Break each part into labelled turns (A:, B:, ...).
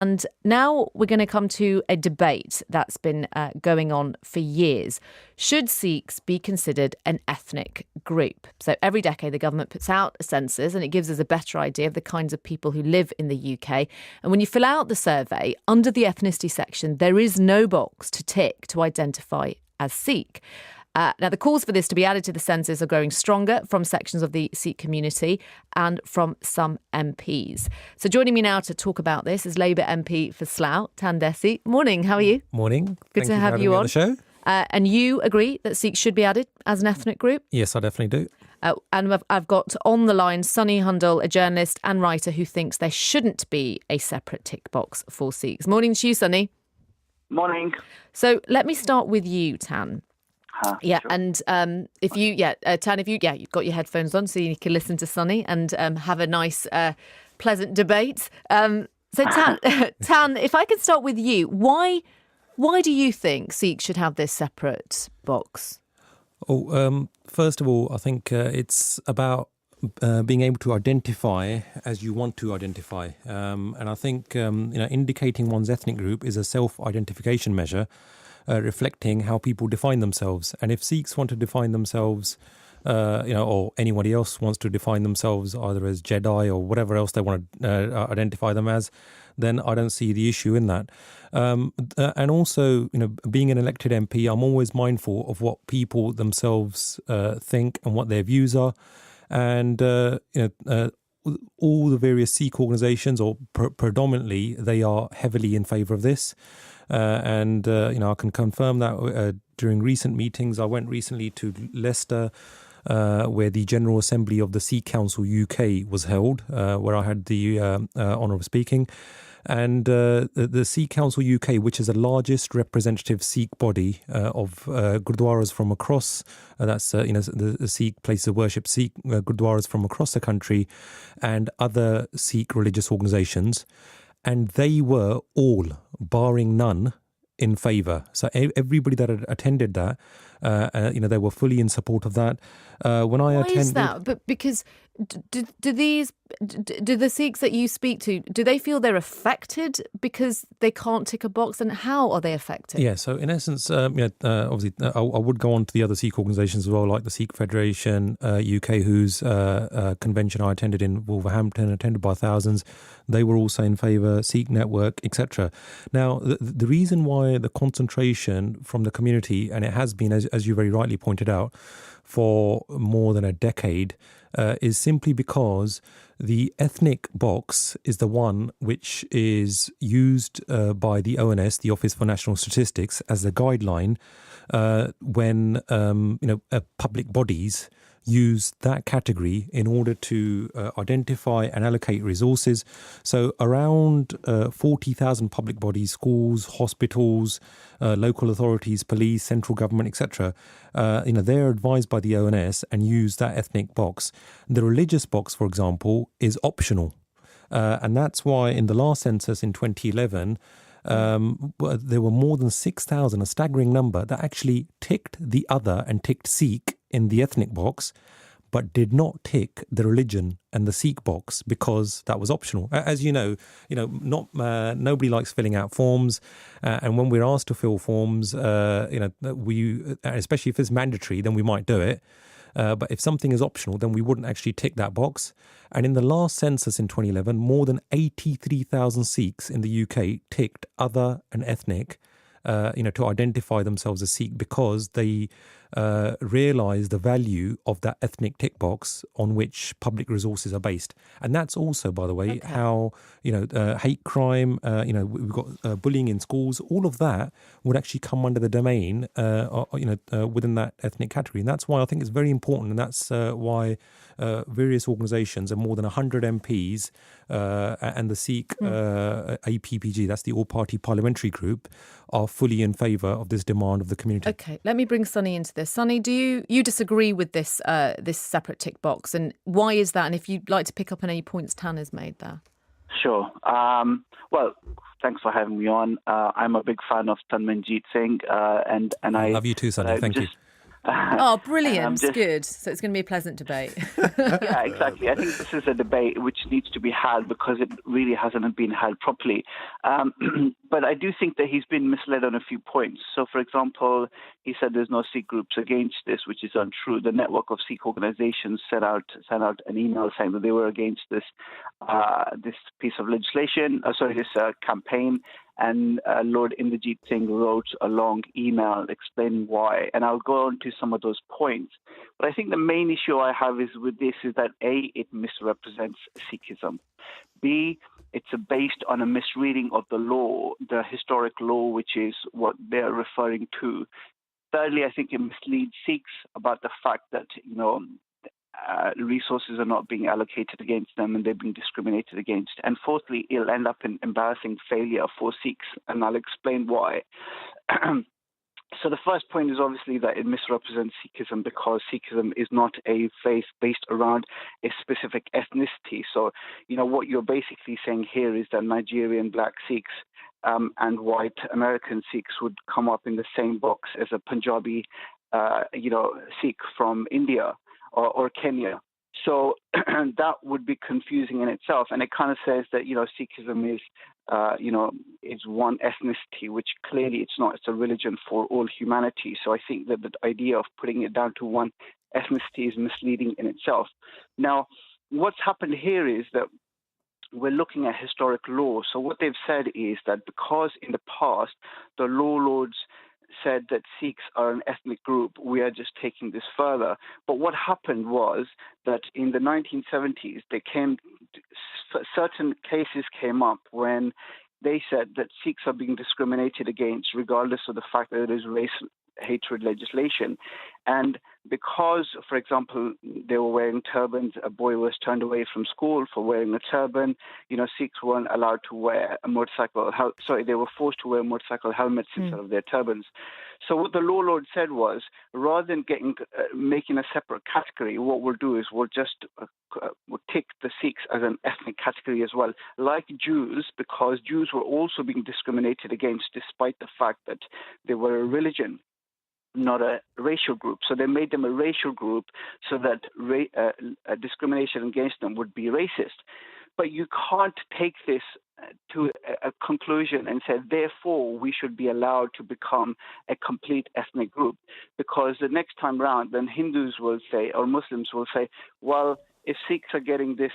A: And now we're going to come to a debate that's been going on for years. Should Sikhs be considered an ethnic group? So every decade the government puts out a census and it gives us a better idea of the kinds of people who live in the UK. And when you fill out the survey, under the ethnicity section, there is no box to tick to identify as Sikh. Now, the calls for this to be added to the census are growing stronger from sections of the Sikh community and from some MPs. So joining me now to talk about this is Labour MP for Slough, Dhesi. Morning, how are you?
B: Morning.
A: Good to have you
B: on the show.
A: And you agree that Sikhs should be added as an ethnic group?
B: Yes, I definitely do.
A: And I've got on the line Sunny Hundal, a journalist and writer who thinks there shouldn't be a separate tick box for Sikhs. Morning to you, Sunny.
C: Morning.
A: So let me start with you, Tan.
C: Sure.
A: And Tan, you've got your headphones on so you can listen to Sunny and have a nice, pleasant debate. So Tan, if I could start with you, why do you think Sikhs should have this separate box?
B: First of all, I think it's about being able to identify as you want to identify. And I think, indicating one's ethnic group is a self-identification measure. Reflecting how people define themselves. And if Sikhs want to define themselves, or anybody else wants to define themselves either as Jedi or whatever else they want to identify them as, then I don't see the issue in that. And also, being an elected MP, I'm always mindful of what people themselves think and what their views are. And, all the various Sikh organisations, or predominantly, they are heavily in favour of this. I can confirm that during recent meetings. I went recently to Leicester, where the General Assembly of the Sikh Council UK was held, where I had the honour of speaking. And the Sikh Council UK, which is the largest representative Sikh body of gurdwaras from across, that's the Sikh places of worship, Sikh gurdwaras from across the country, and other Sikh religious organisations. And they were all, barring none, in favour. So everybody that had attended that, they were fully in support of that.
A: Why is that? But because do the Sikhs that you speak to, do they feel they're affected because they can't tick a box? And how are they affected?
B: Yeah, so in essence, obviously, I would go on to the other Sikh organisations as well, like the Sikh Federation UK, whose convention I attended in Wolverhampton, attended by thousands. They were also in favour, Sikh Network, etc. Now, the reason why the concentration from the community, and it has been, as you very rightly pointed out, for more than a decade, is simply because the ethnic box is the one which is used by the ONS, the Office for National Statistics, as the guideline when public bodies use that category in order to identify and allocate resources. So around 40,000 public bodies, schools, hospitals, local authorities, police, central government, etc., they're advised by the ONS and use that ethnic box. The religious box, for example, is optional. And that's why in the last census in 2011, there were more than 6,000, a staggering number, that actually ticked the other and ticked Sikh in the ethnic box, but did not tick the religion and the Sikh box because that was optional. As nobody likes filling out forms, and when we're asked to fill forms, we, especially if it's mandatory, then we might do it. But if something is optional, then we wouldn't actually tick that box. And in the last census in 2011, more than 83,000 Sikhs in the UK ticked other and ethnic, to identify themselves as Sikh because they realise the value of that ethnic tick box on which public resources are based. And that's also, by the way, how, hate crime, we've got bullying in schools, all of that would actually come under the domain, within that ethnic category. And that's why I think it's very important. And that's why various organisations and more than 100 MPs and the Sikh APPG, that's the All-Party Parliamentary Group, are fully in favour of this demand of the community.
A: Okay, let me bring Sunny into this. Sunny, do you disagree with this this separate tick box, and why is that? And if you'd like to pick up on any points Tan has made there.
C: Sure. Well, thanks for having me on. I'm a big fan of Tanmanjeet Singh, and I
B: love you too, Sunny. Thank you.
A: Oh, brilliant.
C: Just,
A: Good. So it's going to be a pleasant debate.
C: yeah, exactly. I think this is a debate which needs to be had because it really hasn't been held properly. But I do think that he's been misled on a few points. So, for example, he said there's no Sikh groups against this, which is untrue. The network of Sikh organizations sent out an email saying that they were against this piece of legislation, this campaign. And Lord Inderjeet Singh wrote a long email explaining why. And I'll go on to some of those points. But I think the main issue I have with this is that A, it misrepresents Sikhism. B, it's based on a misreading of the law, the historic law, which is what they're referring to. Thirdly, I think it misleads Sikhs about the fact that, resources are not being allocated against them and they're being discriminated against. And fourthly, it'll end up in embarrassing failure for Sikhs, and I'll explain why. So the first point is obviously that it misrepresents Sikhism because Sikhism is not a faith based around a specific ethnicity. So, what you're basically saying here is that Nigerian black Sikhs and white American Sikhs would come up in the same box as a Punjabi, Sikh from India or Kenya. So that would be confusing in itself. And it kind of says that, Sikhism is, is one ethnicity, which clearly it's not. It's a religion for all humanity. So I think that the idea of putting it down to one ethnicity is misleading in itself. Now, what's happened here is that we're looking at historic law. So what they've said is that because in the past, the law lords said that Sikhs are an ethnic group, we are just taking this further. But what happened was that in the 1970s, certain cases came up when they said that Sikhs are being discriminated against regardless of the fact that it is race hatred legislation. And because, for example, they were wearing turbans, a boy was turned away from school for wearing a turban, Sikhs weren't allowed to wear a motorcycle. They were forced to wear motorcycle helmets instead of their turbans. So what the law lord said was, rather than making a separate category, what we'll do is we'll just we'll take the Sikhs as an ethnic category as well, like Jews, because Jews were also being discriminated against despite the fact that they were a religion, not a racial group. So they made them a racial group so that discrimination against them would be racist. But you can't take this to a conclusion and say, therefore, we should be allowed to become a complete ethnic group. Because the next time round, then Hindus will say, or Muslims will say, well, if Sikhs are getting this,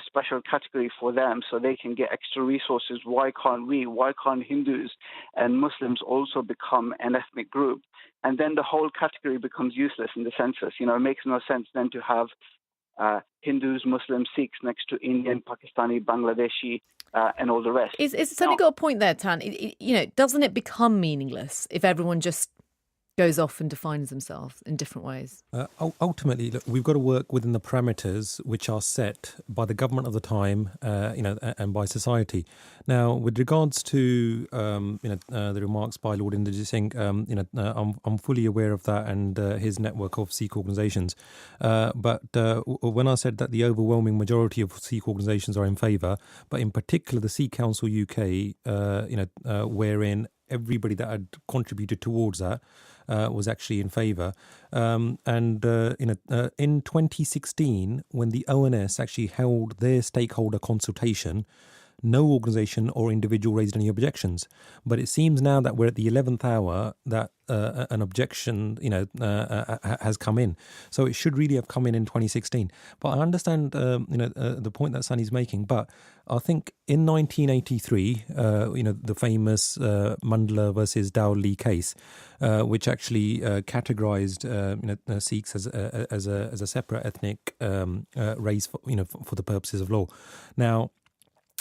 C: special category for them so they can get extra resources, why can't we? Why can't Hindus and Muslims also become an ethnic group? And then the whole category becomes useless in the census. It makes no sense then to have Hindus, Muslims, Sikhs next to Indian, Pakistani, Bangladeshi, and all the rest.
A: It's certainly got a point there, Tan. Doesn't it become meaningless if everyone just goes off and defines themselves in different ways?
B: Ultimately, look, we've got to work within the parameters which are set by the government of the time, and by society. Now, with regards to the remarks by Lord Inderjeet Singh, I'm fully aware of that and his network of Sikh organisations. But when I said that the overwhelming majority of Sikh organisations are in favour, but in particular the Sikh Council UK, wherein everybody that had contributed towards that was actually in favour. In 2016, when the ONS actually held their stakeholder consultation, no organisation or individual raised any objections. But it seems now that we're at the 11th hour that an objection, has come in. So it should really have come in 2016. But I understand, the point that Sunny's making. But I think in 1983, the famous Hundal versus Dowley case, which actually categorised, Sikhs as a separate ethnic race, for the purposes of law. Now,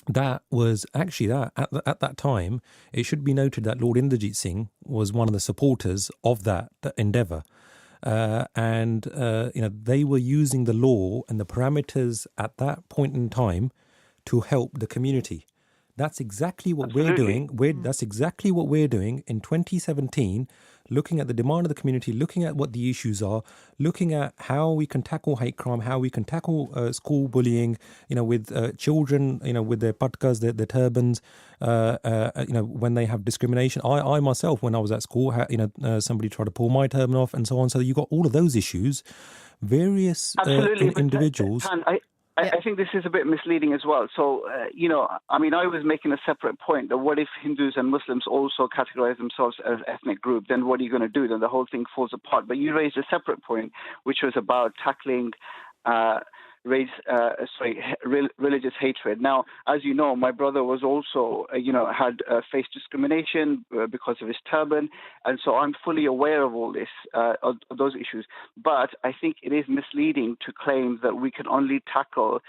B: that was actually at that time, it should be noted that Lord Inderjeet Singh was one of the supporters of that endeavour. They were using the law and the parameters at that point in time to help the community. That's exactly what we're doing. That's exactly what we're doing in 2017 looking at the demand of the community, looking at what the issues are, looking at how we can tackle hate crime, how we can tackle school bullying, with children, with their patkas, their turbans, when they have discrimination. I myself, when I was at school, somebody tried to pull my turban off and so on. So you got all of those issues. Various
C: Absolutely,
B: individuals.
C: Tan, I think this is a bit misleading as well. So, I was making a separate point that what if Hindus and Muslims also categorize themselves as ethnic group? Then what are you going to do? Then the whole thing falls apart. But you raised a separate point, which was about tackling religious hatred. Now, as you know, my brother was also, had faced discrimination because of his turban. And so I'm fully aware of all this, of those issues. But I think it is misleading to claim that we can only tackle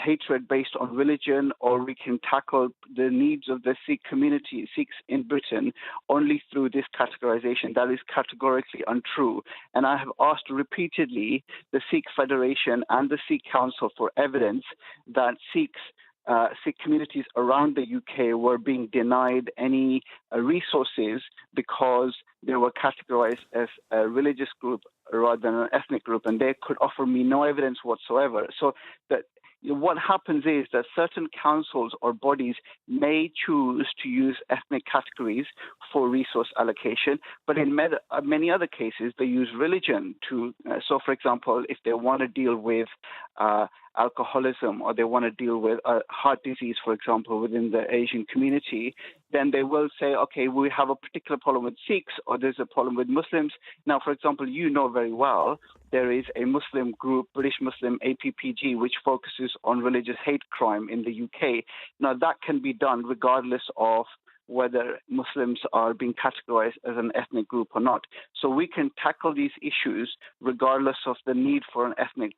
C: hatred based on religion, or we can tackle the needs of the Sikh community, Sikhs in Britain, only through this categorization. That is categorically untrue. And I have asked repeatedly the Sikh Federation and the Sikh Council for evidence that Sikh communities around the UK were being denied any resources because they were categorized as a religious group rather than an ethnic group, and they could offer me no evidence whatsoever. So that what happens is that certain councils or bodies may choose to use ethnic categories for resource allocation, but in many other cases, they use religion to. So, for example, if they want to deal with alcoholism, or they want to deal with heart disease, for example, within the Asian community, then they will say, okay, we have a particular problem with Sikhs, or there's a problem with Muslims. Now, for example, you know very well, there is a Muslim group, British Muslim APPG, which focuses on religious hate crime in the UK. Now, that can be done regardless of whether Muslims are being categorized as an ethnic group or not. So we can tackle these issues regardless of the need for an ethnic.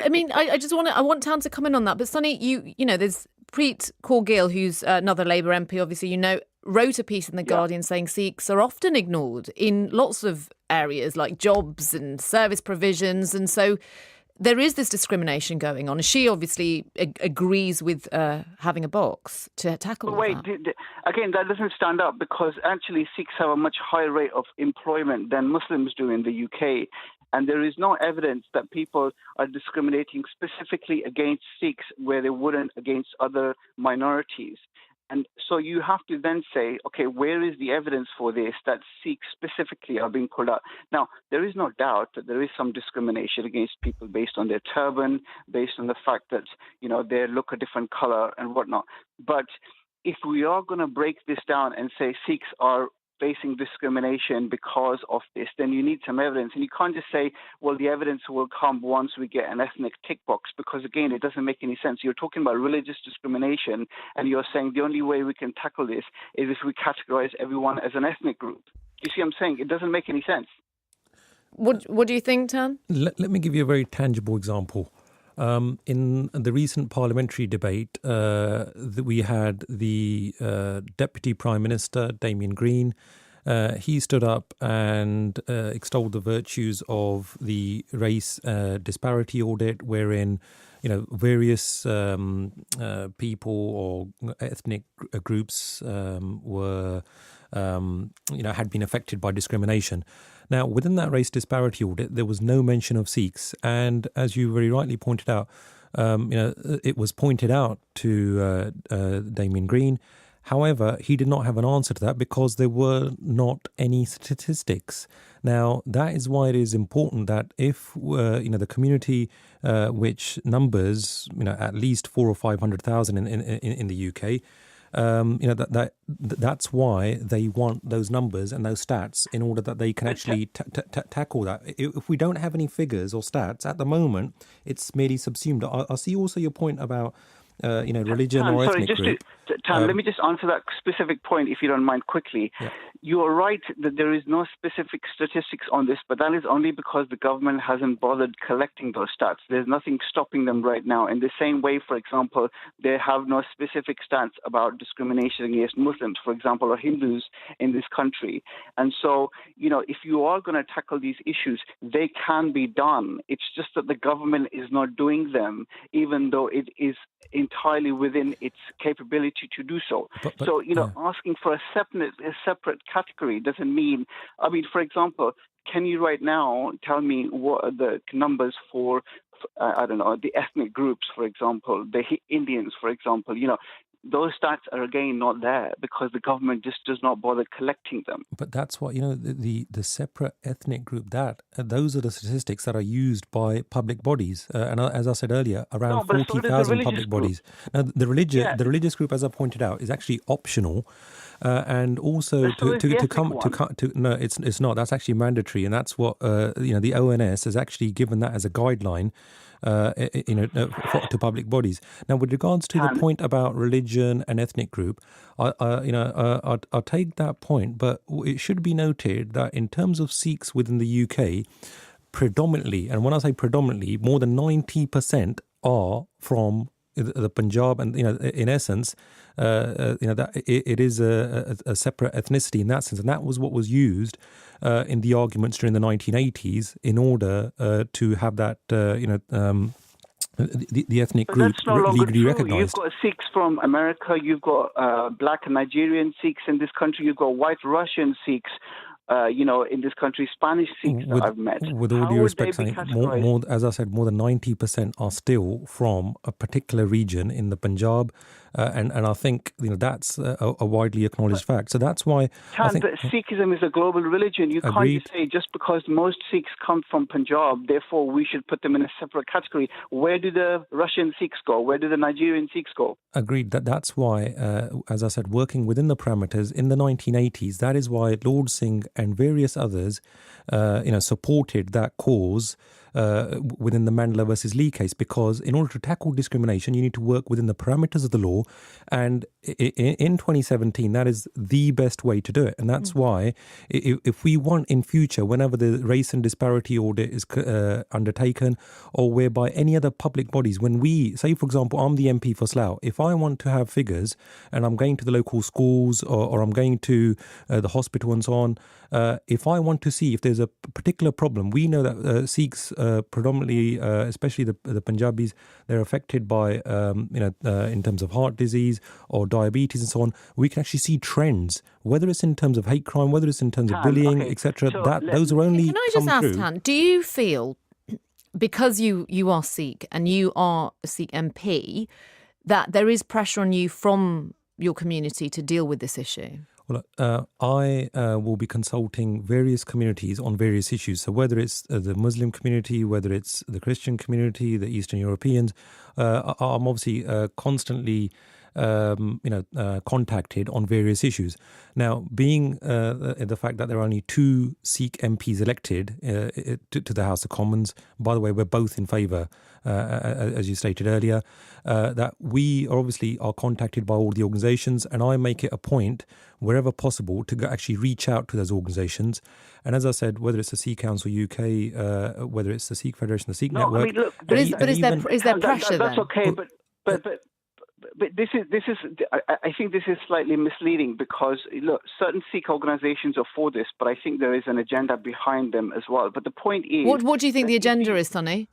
A: I mean, I want Tan to come in on that. But Sunny, there's Preet Kaur Gill, who's another Labour MP, obviously, wrote a piece in The Guardian saying Sikhs are often ignored in lots of areas like jobs and service provisions. And so there is this discrimination going on. She obviously agrees with having a box to tackle that.
C: Again, that doesn't stand up, because actually Sikhs have a much higher rate of employment than Muslims do in the UK. And there is no evidence that people are discriminating specifically against Sikhs where they wouldn't against other minorities. And so you have to then say, okay, where is the evidence for this, that Sikhs specifically are being pulled out? Now, there is no doubt that there is some discrimination against people based on their turban, based on the fact that, they look a different color and whatnot. But if we are going to break this down and say Sikhs are facing discrimination because of this, then you need some evidence. And you can't just say, well, the evidence will come once we get an ethnic tick box, because, again, it doesn't make any sense. You're talking about religious discrimination, and you're saying the only way we can tackle this is if we categorize everyone as an ethnic group. You see what I'm saying? It doesn't make any sense.
A: What do you think, Tan?
B: Let me give you a very tangible example. In the recent parliamentary debate, we had the Deputy Prime Minister, Damien Green. He stood up and extolled the virtues of the race disparity audit, wherein various people or ethnic groups were had been affected by discrimination. Now, within that race disparity audit, there was no mention of Sikhs. And as you very rightly pointed out, it was pointed out to Damien Green. However, he did not have an answer to that because there were not any statistics. Now, that is why it is important that if, the community which numbers, at least 400,000 or 500,000 in the UK, that's why they want those numbers and those stats in order that they can actually tackle that. If we don't have any figures or stats at the moment, it's merely subsumed. I see also your point about religion or ethnic group.
C: Let me just answer that specific point, if you don't mind, quickly.
B: Yeah.
C: You are right that there is no specific statistics on this, but that is only because the government hasn't bothered collecting those stats. There's nothing stopping them right now. In the same way, for example, they have no specific stats about discrimination against Muslims, for example, or Hindus in this country. And so, if you are going to tackle these issues, they can be done. It's just that the government is not doing them, even though it is entirely within its capability to do so. So, asking for a separate category doesn't mean, for example, can you right now tell me what are the numbers for, the ethnic groups, for example, the Indians, for example, those stats are again not there because the government just does not bother collecting them.
B: But that's what, the separate ethnic group, those are the statistics that are used by public bodies. And as I said earlier, around 40,000 public bodies. Now, the religious group, as I pointed out, is actually optional. And also it's not. That's actually mandatory. And that's what, the ONS has actually given that as a guideline to public bodies. Now, with regards to the point about religion and ethnic group, I'll take that point, but it should be noted that in terms of Sikhs within the UK, predominantly, and when I say predominantly, more than 90% are from the Punjab, and in essence, that it is a separate ethnicity in that sense, and that was what was used in the arguments during the 1980s in order to have that the ethnic group legally recognised.
C: You've got Sikhs from America, you've got black and Nigerian Sikhs in this country, you've got white Russian Sikhs. In this country, Spanish Sikhs that I've met.
B: With all due respect, more, as I said, more than 90% are still from a particular region in the Punjab, and I think that's a widely acknowledged fact. So that's why
C: but Sikhism is a global religion. You can't just say just because most Sikhs come from Punjab, therefore we should put them in a separate category. Where do the Russian Sikhs go? Where do the Nigerian Sikhs go?
B: Agreed. That's why, as I said, working within the parameters in the 1980s, that is why Lord Singh and various others, supported that cause within the Mandela versus Lee case, because in order to tackle discrimination, you need to work within the parameters of the law. And in 2017, that is the best way to do it. And that's why if we want in future, whenever the race and disparity audit is undertaken, or whereby any other public bodies, when we, say, for example, I'm the MP for Slough, if I want to have figures and I'm going to the local schools or I'm going to the hospital and so on, if I want to see if there's a particular problem, we know that Sikhs predominantly, especially the Punjabis, they're affected by, in terms of heart disease or diabetes and so on. We can actually see trends, whether it's in terms of hate crime, whether it's in terms of bullying, etc. Those are only.
A: Can I just ask, Tan, do you feel, because you are Sikh and you are a Sikh MP, that there is pressure on you from your community to deal with this issue?
B: Well, I will be consulting various communities on various issues. So whether it's the Muslim community, whether it's the Christian community, the Eastern Europeans, I'm obviously constantly contacted on various issues. Now, being the fact that there are only 2 Sikh MPs elected to the House of Commons, by the way, we're both in favour, as you stated earlier, that we obviously are contacted by all the organisations, and I make it a point, wherever possible, to actually reach out to those organisations. And as I said, whether it's the Sikh Council UK, whether it's the Sikh Federation, the Sikh Network...
A: But is there pressure then?
C: That's okay, but this is. I think this is slightly misleading because look, certain Sikh organisations are for this, but I think there is an agenda behind them as well. But the point is,
A: what do you think the agenda is, Sonny?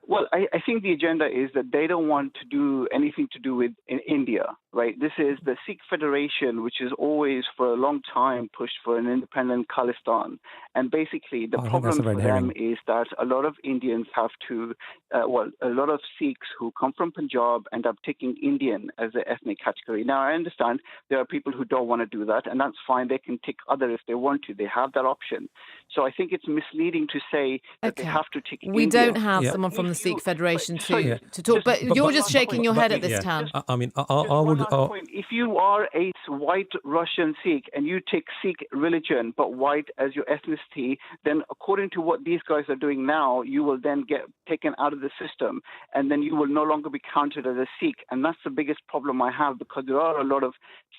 C: Well, I think the agenda is that they don't want to do anything to do with in India, right? This is the Sikh Federation, which is always for a long time pushed for an independent Khalistan. And basically the problem for them is that a lot of Indians have to, a lot of Sikhs who come from Punjab end up taking Indian as an ethnic category. Now, I understand there are people who don't want to do that, and that's fine. They can tick other if they want to. They have that option. So I think it's misleading to say that they have to tick Indian.
A: We don't have someone from the Sikh Federation to talk, but you're just shaking your head at this, Tan.
B: I mean, I would...
C: If you are a white Russian Sikh and you take Sikh religion but white as your ethnicity, then according to what these guys are doing now, you will then get taken out of the system, and then you will no longer be counted as a Sikh. And that's the biggest problem I have, because there are a lot of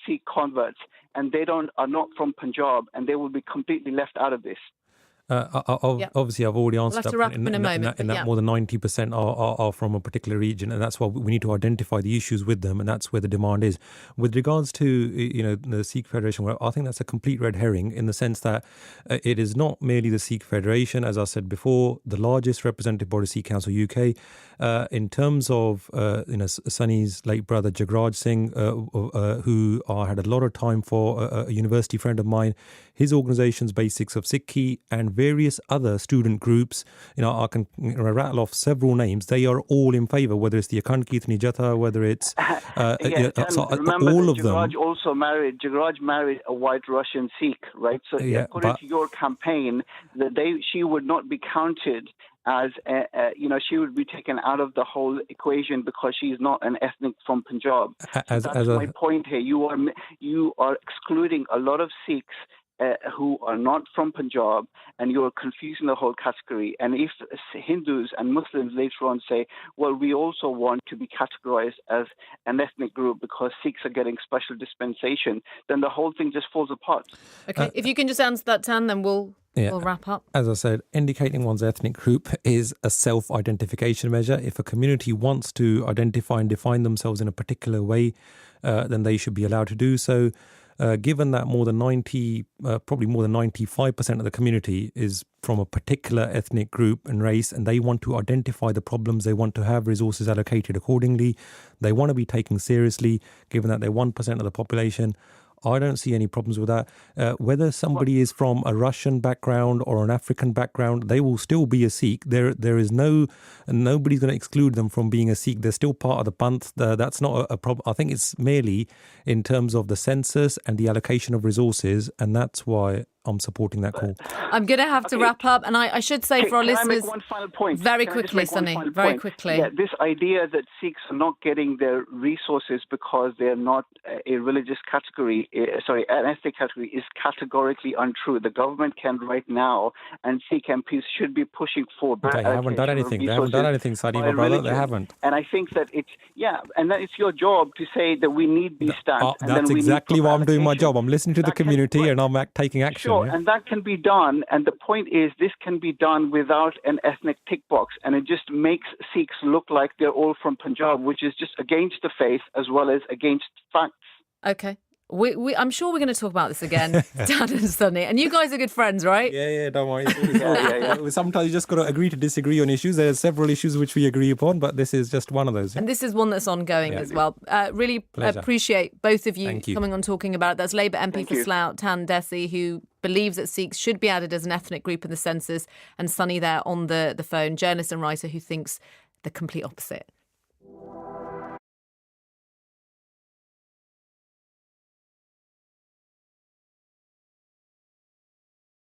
C: Sikh converts and they are not from Punjab, and they will be completely left out of this.
B: Obviously, I've already answered
A: We'll have to wrap up in a moment.
B: In that more than 90% are from a particular region, and that's why we need to identify the issues with them, and that's where the demand is. With regards to the Sikh Federation, well, I think that's a complete red herring in the sense that it is not merely the Sikh Federation, as I said before, the largest representative body, Sikh Council UK. In terms of Sunny's late brother Jagraj Singh, who I had a lot of time for, a university friend of mine, his organisation's Basics of Sikhi, and various other student groups. I can rattle off several names. They are all in favour, whether it's the Akhand Kirtani Jatha, whether it's
C: remember
B: all
C: that
B: of them.
C: Jagraj married a white Russian Sikh, right? So according to your campaign, she would not be counted as she would be taken out of the whole equation because she's not an ethnic from Punjab. That's my point here. You are excluding a lot of Sikhs who are not from Punjab, and you're confusing the whole category. And if Hindus and Muslims later on say, well, we also want to be categorized as an ethnic group because Sikhs are getting special dispensation, then the whole thing just falls apart.
A: Okay, if you can just answer that, Tan, then we'll wrap up.
B: As I said, indicating one's ethnic group is a self-identification measure. If a community wants to identify and define themselves in a particular way, then they should be allowed to do so. Given that probably more than 95% of the community is from a particular ethnic group and race, and they want to identify the problems, they want to have resources allocated accordingly, they want to be taken seriously, given that they're 1% of the population, I don't see any problems with that. Whether somebody is from a Russian background or an African background, they will still be a Sikh. There is nobody's going to exclude them from being a Sikh. They're still part of the Panth. That's not a problem. I think it's merely in terms of the census and the allocation of resources, and that's why I'm supporting that call.
A: I'm going to have to wrap up, and I should say for our listeners...
C: Can I make one final point?
A: Very quickly, Sunny, very quickly.
C: Yeah, this idea that Sikhs are not getting their resources because they're not a religious category, an ethnic category, is categorically untrue. The government can right now, and Sikh MPs should be pushing for...
B: They haven't done anything. They haven't done anything, Sadi, my brother. They haven't.
C: And I think that and that it's your job to say that we need these stamps.
B: That's exactly why I'm doing my job. I'm listening to the community and I'm taking action.
C: Sure, and that can be done. And the point is, this can be done without an ethnic tick box. And it just makes Sikhs look like they're all from Punjab, which is just against the faith as well as against facts.
A: Okay. I'm sure we're going to talk about this again, Dan and Sunny. And you guys are good friends, right?
B: Yeah, don't worry. Sometimes you just got to agree to disagree on issues. There are several issues which we agree upon, but this is just one of those.
A: And this is one that's ongoing as well. Really appreciate both of you coming on talking about it. That's Labour MP for Slough, Tan Dhesi, who believes that Sikhs should be added as an ethnic group in the census, and Sunny there on the phone, journalist and writer who thinks the complete opposite.